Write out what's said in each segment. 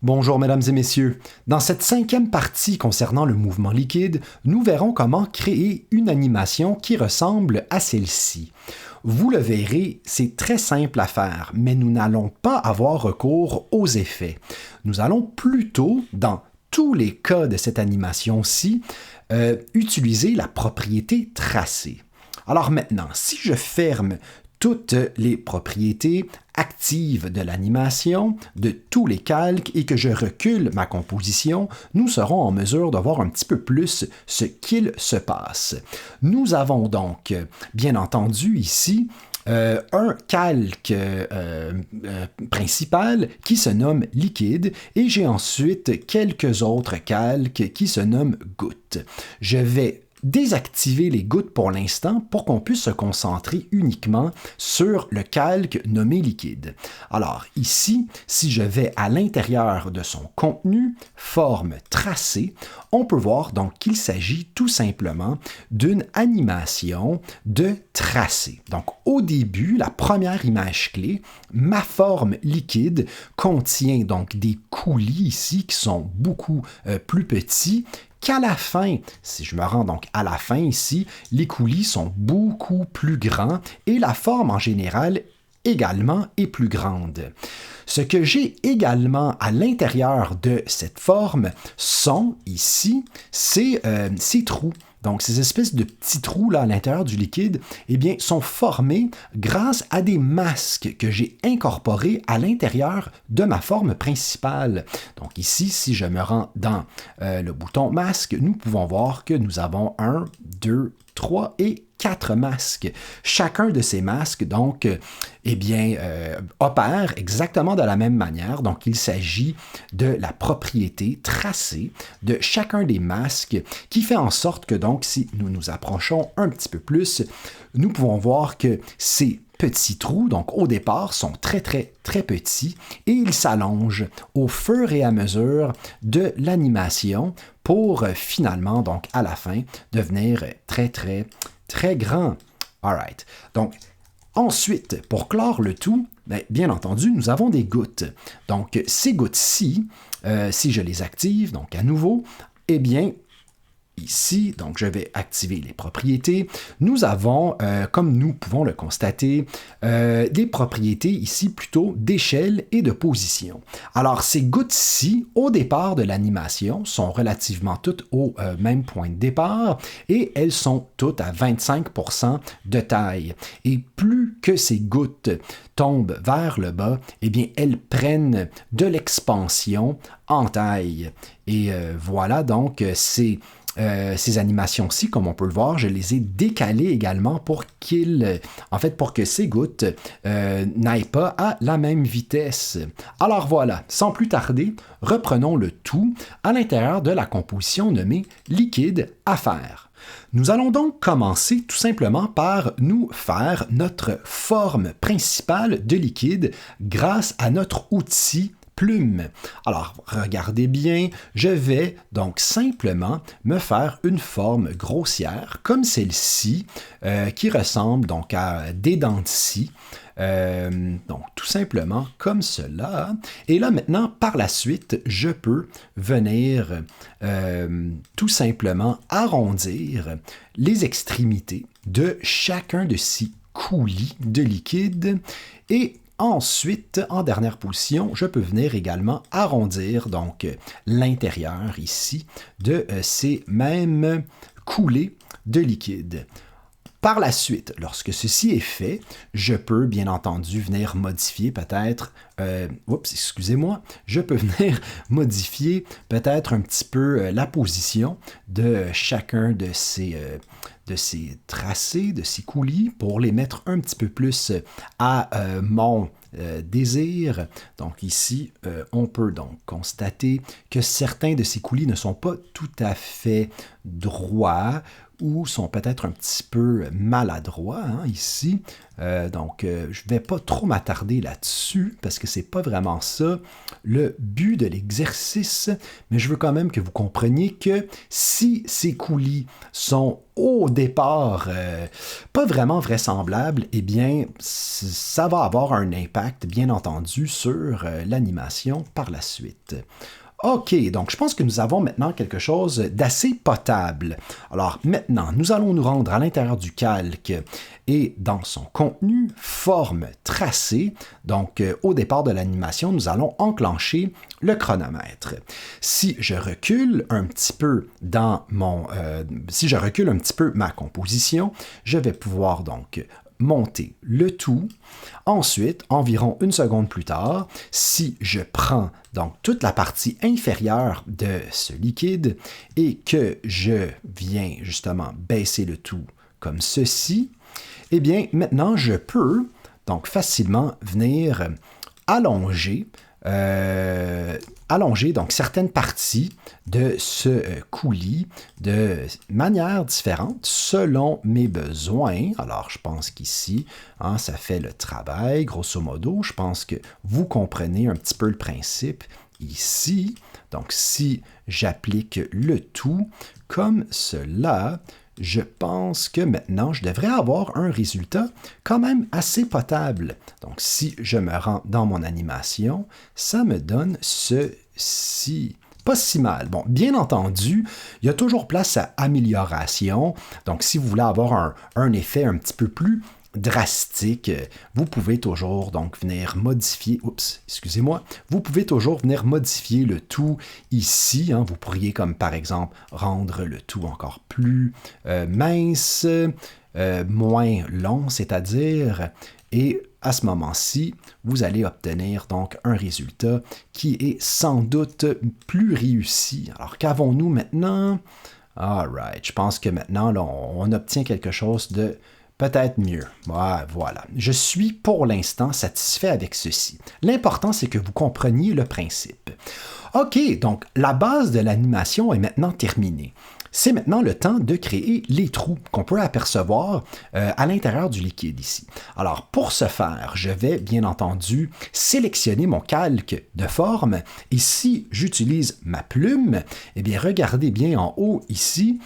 Bonjour mesdames et messieurs. Dans cette cinquième partie concernant le mouvement liquide, nous verrons comment créer une animation qui ressemble à celle-ci. Vous le verrez, c'est très simple à faire, mais nous n'allons pas avoir recours aux effets. Nous allons plutôt, dans tous les cas de cette animation-ci, utiliser la propriété tracée. Alors maintenant, si je ferme toutes les propriétés actives de l'animation, de tous les calques et que je recule ma composition, nous serons en mesure de voir un petit peu plus ce qu'il se passe. Nous avons donc, bien entendu, ici, un calque principal qui se nomme liquide et j'ai ensuite quelques autres calques qui se nomment gouttes. Je vais désactiver les gouttes pour l'instant pour qu'on puisse se concentrer uniquement sur le calque nommé liquide. Alors ici, si je vais à l'intérieur de son contenu, forme tracée, on peut voir donc qu'il s'agit tout simplement d'une animation de tracé. Donc au début, la première image clé, ma forme liquide contient donc des coulis ici qui sont beaucoup plus petits, qu'à la fin, si je me rends donc à la fin ici, les coulis sont beaucoup plus grands et la forme en général également est plus grande. Ce que j'ai également à l'intérieur de cette forme sont ici ces trous. Donc, ces espèces de petits trous là, à l'intérieur du liquide, eh bien, sont formés grâce à des masques que j'ai incorporés à l'intérieur de ma forme principale. Donc ici, si je me rends dans le bouton masque, nous pouvons voir que nous avons 1, 2, 3 et 4 masques. Chacun de ces masques, donc, opère exactement de la même manière. Donc, il s'agit de la propriété tracée de chacun des masques qui fait en sorte que, donc, si nous nous approchons un petit peu plus, nous pouvons voir que ces petits trous, donc au départ, sont très petits et ils s'allongent au fur et à mesure de l'animation pour finalement, donc, à la fin, devenir très grand. Alright. Donc, ensuite, pour clore le tout, bien entendu, nous avons des gouttes. Donc, ces gouttes-ci, si je les active, donc à nouveau, eh bien, ici, donc je vais activer les propriétés. Nous avons, comme nous pouvons le constater, des propriétés ici plutôt d'échelle et de position. Alors, ces gouttes-ci, au départ de l'animation, sont relativement toutes au même point de départ et elles sont toutes à 25% de taille. Et plus que ces gouttes tombent vers le bas, eh bien, elles prennent de l'expansion en taille. Et voilà donc ces animations-ci, comme on peut le voir, je les ai décalées également pour que ces gouttes n'aillent pas à la même vitesse. Alors voilà, sans plus tarder, reprenons le tout à l'intérieur de la composition nommée liquide à faire. Nous allons donc commencer tout simplement par nous faire notre forme principale de liquide grâce à notre outil plume. Alors, regardez bien, je vais donc simplement me faire une forme grossière comme celle-ci, qui ressemble donc à des dents de scie. Donc, tout simplement comme cela. Et là, maintenant, par la suite, je peux venir tout simplement arrondir les extrémités de chacun de ces coulis de liquide et ensuite, en dernière position, je peux venir également arrondir donc l'intérieur ici de ces mêmes coulées de liquide. Par la suite, lorsque ceci est fait, je peux bien entendu venir modifier peut-être, je peux venir modifier peut-être un petit peu la position de chacun de ces tracés, de ces coulis, pour les mettre un petit peu plus à mon désir. Donc ici, on peut donc constater que certains de ces coulis ne sont pas tout à fait droits ou sont peut-être un petit peu maladroits ici. Donc, je ne vais pas trop m'attarder là-dessus parce que c'est pas vraiment ça le but de l'exercice, mais je veux quand même que vous compreniez que si ces coulis sont au départ pas vraiment vraisemblables, eh bien, ça va avoir un impact, bien entendu, sur l'animation par la suite. OK, donc je pense que nous avons maintenant quelque chose d'assez potable. Alors maintenant, nous allons nous rendre à l'intérieur du calque et dans son contenu, forme tracée. Donc au départ de l'animation, nous allons enclencher le chronomètre. Si je recule un petit peu ma composition, je vais pouvoir donc monter le tout. Ensuite, environ 1 seconde plus tard, si je prends donc toute la partie inférieure de ce liquide et que je viens justement baisser le tout comme ceci, eh bien maintenant je peux donc facilement venir allonger donc certaines parties de ce coulis de manière différente selon mes besoins. Alors, je pense qu'ici, ça fait le travail, grosso modo. Je pense que vous comprenez un petit peu le principe ici. Donc, si j'applique le tout comme cela, je pense que maintenant, je devrais avoir un résultat quand même assez potable. Donc, si je me rends dans mon animation, ça me donne ceci. Pas si mal. Bon, bien entendu, il y a toujours place à amélioration. Donc, si vous voulez avoir un effet un petit peu plus drastique, vous pouvez toujours donc venir modifier, vous pouvez toujours venir modifier le tout ici. Vous pourriez comme par exemple rendre le tout encore plus mince, moins long, c'est-à-dire, et à ce moment-ci, vous allez obtenir donc un résultat qui est sans doute plus réussi. Alors qu'avons-nous maintenant? All right, je pense que maintenant, là, on obtient quelque chose de peut-être mieux. Voilà. Je suis pour l'instant satisfait avec ceci. L'important, c'est que vous compreniez le principe. OK, donc la base de l'animation est maintenant terminée. C'est maintenant le temps de créer les trous qu'on peut apercevoir à l'intérieur du liquide ici. Alors, pour ce faire, je vais bien entendu sélectionner mon calque de forme et si j'utilise ma plume, eh bien, regardez bien en haut ici,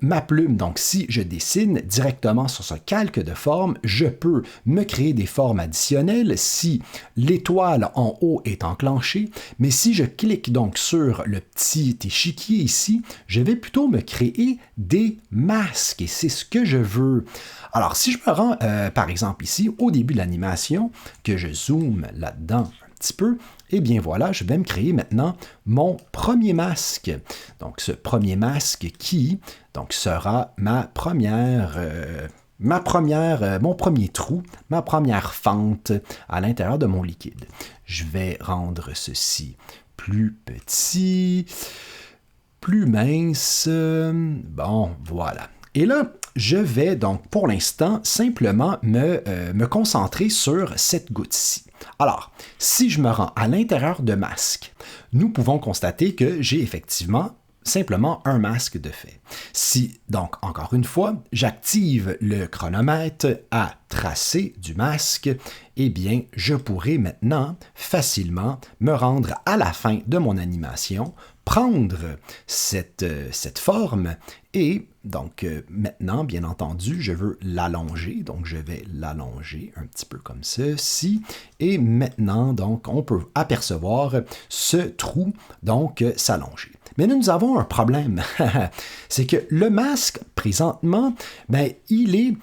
ma plume. Donc, si je dessine directement sur ce calque de forme, je peux me créer des formes additionnelles si l'étoile en haut est enclenchée, mais si je clique donc sur le petit échiquier ici, je vais plutôt me créer des masques et c'est ce que je veux. Alors, si je me rends, par exemple ici, au début de l'animation, que je zoome là-dedans un petit peu, eh bien voilà, je vais me créer maintenant mon premier masque. Donc, ce premier masque qui donc, sera mon premier trou, ma première fente à l'intérieur de mon liquide. Je vais rendre ceci plus petit, plus mince. Bon, voilà. Et là, je vais donc pour l'instant simplement me concentrer sur cette goutte-ci. Alors, si je me rends à l'intérieur de masque, nous pouvons constater que j'ai effectivement simplement un masque de fait. Si, donc, encore une fois, j'active le chronomètre à tracer du masque, eh bien, je pourrai maintenant facilement me rendre à la fin de mon animation, prendre cette forme et donc maintenant, bien entendu, je veux l'allonger, donc je vais l'allonger un petit peu comme ceci et maintenant, donc, on peut apercevoir ce trou donc s'allonger. Mais nous avons un problème, c'est que le masque, présentement, il est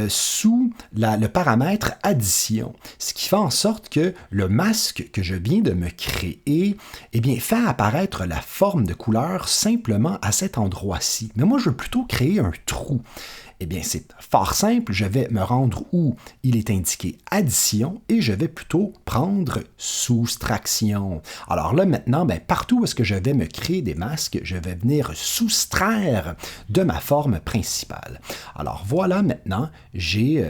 sous le paramètre addition, ce qui fait en sorte que le masque que je viens de me créer, eh bien, fait apparaître la forme de couleur simplement à cet endroit-ci. Mais moi, je veux plutôt créer un trou. Eh bien, c'est fort simple, je vais me rendre où il est indiqué addition et je vais plutôt prendre soustraction. Alors là, maintenant, partout où est-ce que je vais me créer des masques, je vais venir soustraire de ma forme principale. Alors voilà, maintenant, j'ai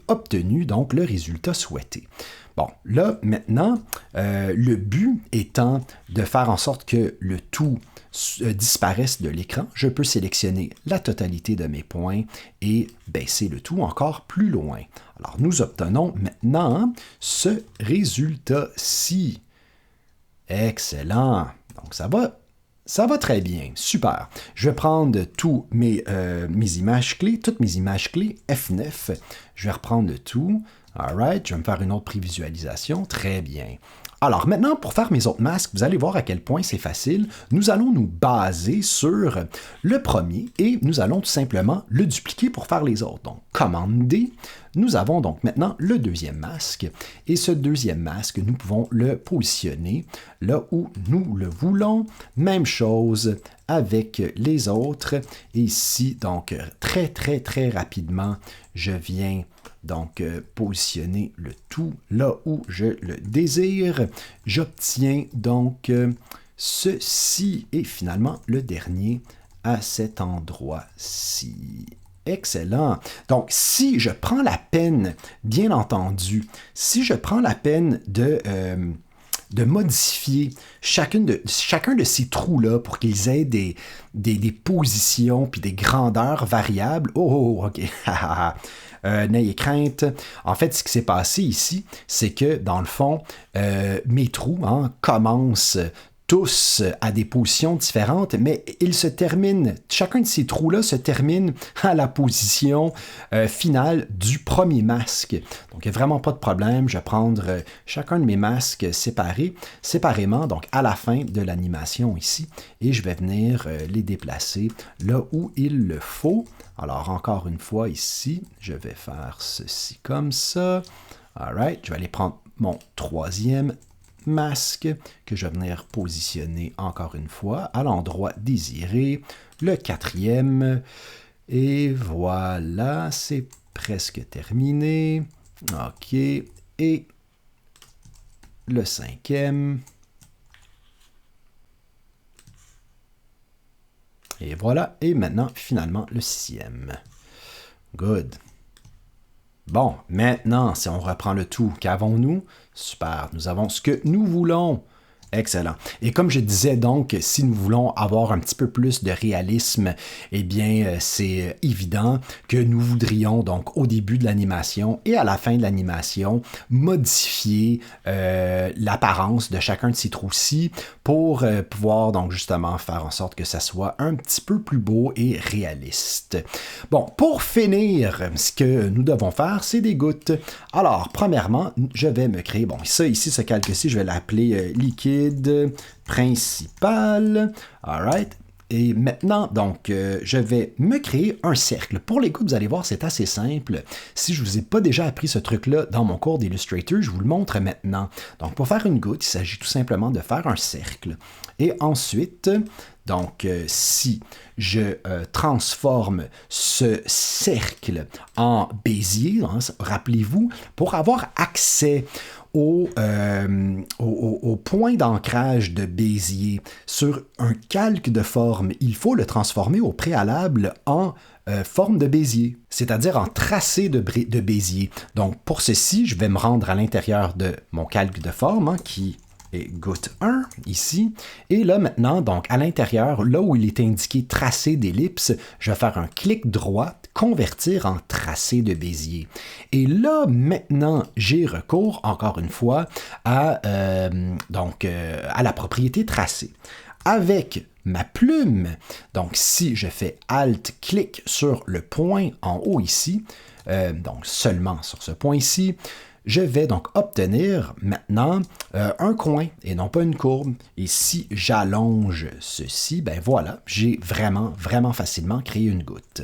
obtenu donc le résultat souhaité. Bon, là, maintenant, le but étant de faire en sorte que le tout disparaissent de l'écran. Je peux sélectionner la totalité de mes points et baisser le tout encore plus loin. Alors, nous obtenons maintenant ce résultat-ci. Excellent. Donc, ça va très bien. Super. Je vais prendre toutes mes images clés, F9. Je vais reprendre le tout. All right. Je vais me faire une autre prévisualisation. Très bien. Alors maintenant, pour faire mes autres masques, vous allez voir à quel point c'est facile. Nous allons nous baser sur le premier et nous allons tout simplement le dupliquer pour faire les autres. Donc, commande D. Nous avons donc maintenant le deuxième masque et ce deuxième masque, nous pouvons le positionner là où nous le voulons. Même chose avec les autres. Et ici, donc, très rapidement, je viens donc positionner le tout là où je le désire. J'obtiens donc ceci et finalement le dernier à cet endroit-ci. Excellent. Donc, si je prends la peine, bien entendu, si je prends la peine de modifier chacun de ces trous-là pour qu'ils aient des positions puis des grandeurs variables. OK. N'ayez crainte. En fait, ce qui s'est passé ici, c'est que, dans le fond, mes trous commencent tous à des positions différentes, mais ils se terminent, chacun de ces trous-là se termine à la position finale du premier masque. Donc, il n'y a vraiment pas de problème. Je vais prendre chacun de mes masques séparément, donc à la fin de l'animation ici, et je vais venir les déplacer là où il le faut. Alors, encore une fois, ici, je vais faire ceci comme ça. All right, je vais aller prendre mon troisième masque que je vais venir positionner encore une fois à l'endroit désiré, le quatrième, et voilà, c'est presque terminé. OK, et le cinquième. Et voilà, et maintenant, finalement, le sixième. Good. Bon, maintenant, si on reprend le tout, qu'avons-nous? Super, nous avons ce que nous voulons. Excellent. Et comme je disais donc, si nous voulons avoir un petit peu plus de réalisme, eh bien, c'est évident que nous voudrions donc au début de l'animation et à la fin de l'animation modifier l'apparence de chacun de ces trous-ci pour pouvoir donc justement faire en sorte que ça soit un petit peu plus beau et réaliste. Bon, pour finir, ce que nous devons faire, c'est des gouttes. Alors, premièrement, je vais me créer, bon, ça ici, ce calque-ci, je vais l'appeler liquide principal. All right. Et maintenant, donc, je vais me créer un cercle. Pour les gouttes, vous allez voir, c'est assez simple. Si je ne vous ai pas déjà appris ce truc-là dans mon cours d'Illustrator, je vous le montre maintenant. Donc, pour faire une goutte, il s'agit tout simplement de faire un cercle. Et ensuite, donc, si je transforme ce cercle en Bézier, rappelez-vous, pour avoir accès au point d'ancrage de Bézier sur un calque de forme, il faut le transformer au préalable en forme de Bézier, c'est-à-dire en tracé de Bézier. Donc, pour ceci, je vais me rendre à l'intérieur de mon calque de forme, qui est goutte 1, ici. Et là, maintenant, donc, à l'intérieur, là où il est indiqué tracé d'ellipse, je vais faire un clic droit, convertir en tracé de Bézier. Et là, maintenant, j'ai recours, encore une fois, à la propriété tracé. Avec ma plume, donc si je fais Alt-clic sur le point en haut ici, donc seulement sur ce point ici, je vais donc obtenir maintenant un coin et non pas une courbe. Et si j'allonge ceci, ben voilà, j'ai vraiment facilement créé une goutte.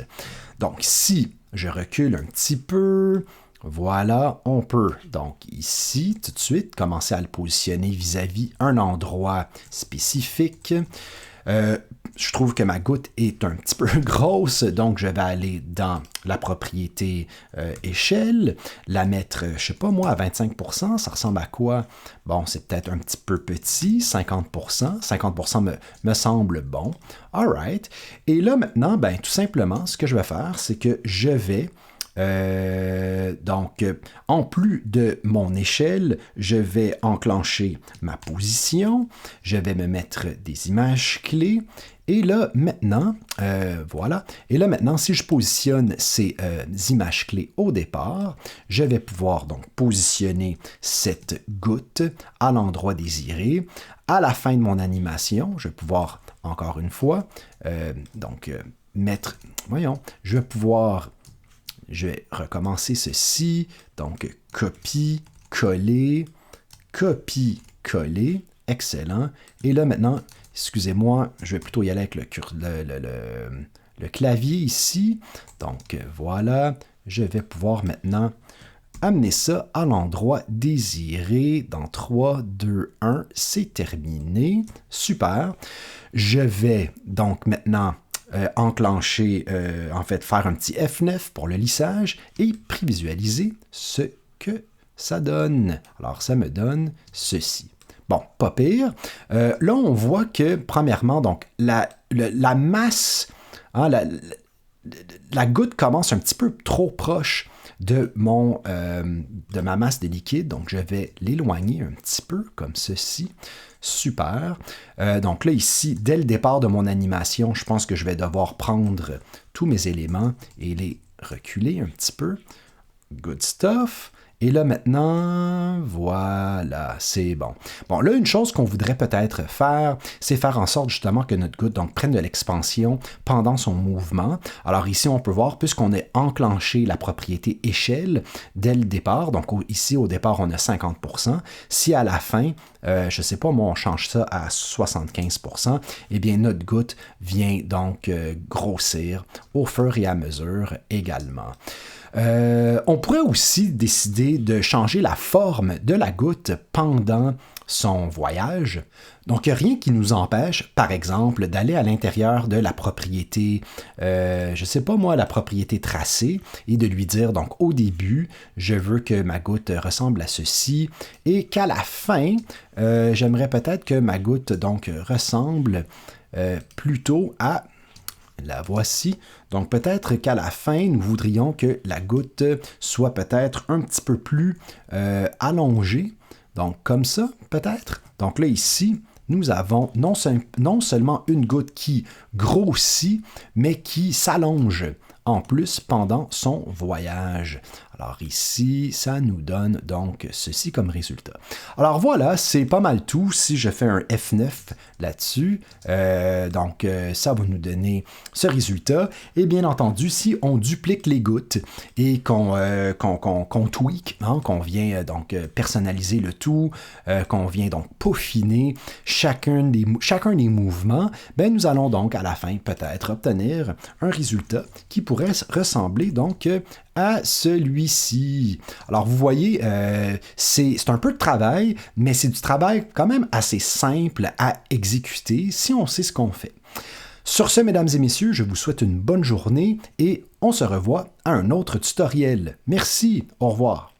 Donc si je recule un petit peu, voilà, on peut donc ici tout de suite commencer à le positionner vis-à-vis un endroit spécifique. Je trouve que ma goutte est un petit peu grosse, donc je vais aller dans la propriété échelle, la mettre, je sais pas moi, à 25%, ça ressemble à quoi? Bon, c'est peut-être un petit peu petit, 50%, 50% me semble bon. All right. Et là maintenant, ben tout simplement, ce que je vais faire, c'est que je vais Donc, en plus de mon échelle, je vais enclencher ma position, je vais me mettre des images clés, et là, maintenant, voilà. Et là, maintenant, si je positionne ces images clés au départ, je vais pouvoir donc positionner cette goutte à l'endroit désiré. À la fin de mon animation, je vais pouvoir, encore une fois, mettre... Voyons, je vais recommencer ceci. Donc, copie, coller, excellent. Et là, maintenant, excusez-moi, je vais plutôt y aller avec le clavier ici. Donc, voilà, je vais pouvoir maintenant amener ça à l'endroit désiré. Dans 3, 2, 1, c'est terminé. Super. Je vais donc maintenant enclencher, faire un petit F9 pour le lissage et prévisualiser ce que ça donne. Alors, ça me donne ceci. Bon, pas pire. Là, on voit que, premièrement, donc, la masse, hein, la goutte commence un petit peu trop proche de ma masse de liquide. Donc, je vais l'éloigner un petit peu, comme ceci. Super. Donc là, ici, dès le départ de mon animation, je pense que je vais devoir prendre tous mes éléments et les reculer un petit peu. Good stuff. Et là, maintenant, voilà, c'est bon. Bon, là, une chose qu'on voudrait peut-être faire, c'est faire en sorte justement que notre goutte donc, prenne de l'expansion pendant son mouvement. Alors ici, on peut voir, puisqu'on a enclenché la propriété échelle dès le départ, donc ici, au départ, on a 50%. Si à la fin, je ne sais pas, moi, on change ça à 75%, eh bien, notre goutte vient donc grossir au fur et à mesure également. On pourrait aussi décider de changer la forme de la goutte pendant son voyage. Donc, il n'y a rien qui nous empêche, par exemple, d'aller à l'intérieur de la propriété, je ne sais pas moi, la propriété tracée, et de lui dire, donc, au début, je veux que ma goutte ressemble à ceci, et qu'à la fin, j'aimerais peut-être que ma goutte, donc, ressemble plutôt à... La voici. Donc peut-être qu'à la fin, nous voudrions que la goutte soit peut-être un petit peu plus allongée. Donc comme ça, peut-être. Donc là, ici, nous avons non seulement une goutte qui grossit, mais qui s'allonge en plus pendant son voyage. Alors ici, ça nous donne donc ceci comme résultat. Alors voilà, c'est pas mal tout. Si je fais un F9 là-dessus, ça va nous donner ce résultat. Et bien entendu, si on duplique les gouttes et qu'on tweak, hein, qu'on vient donc personnaliser le tout, qu'on vient donc peaufiner chacun des mouvements, ben nous allons donc à la fin peut-être obtenir un résultat qui pourrait ressembler donc à celui-ci. Alors, vous voyez, c'est un peu de travail, mais c'est du travail quand même assez simple à exécuter si on sait ce qu'on fait. Sur ce, mesdames et messieurs, je vous souhaite une bonne journée et on se revoit à un autre tutoriel. Merci, au revoir.